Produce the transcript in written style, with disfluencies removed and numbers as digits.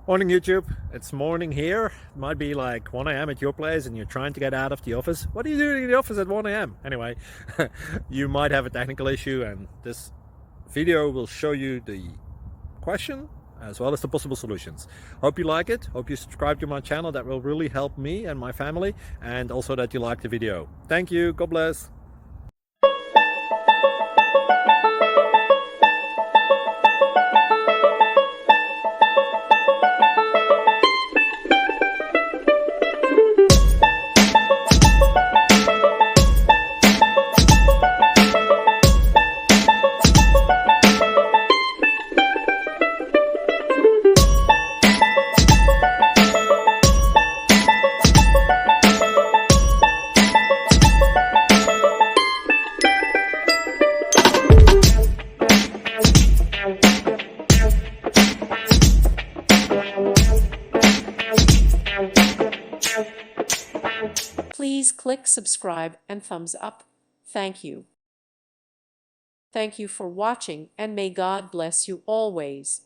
Morning YouTube, it's morning here. It might be like 1 a.m. at your place and you're trying to get out of the office. What are you doing in the office at 1 a.m.? Anyway, you might have a technical issue and this video will show you the question as well as the possible solutions. Hope you like it, hope you subscribe to my channel. That will really help me and my family, and also that you like the video. Thank you, God bless. Please click subscribe and thumbs up. Thank you. Thank you for watching, and may God bless you always.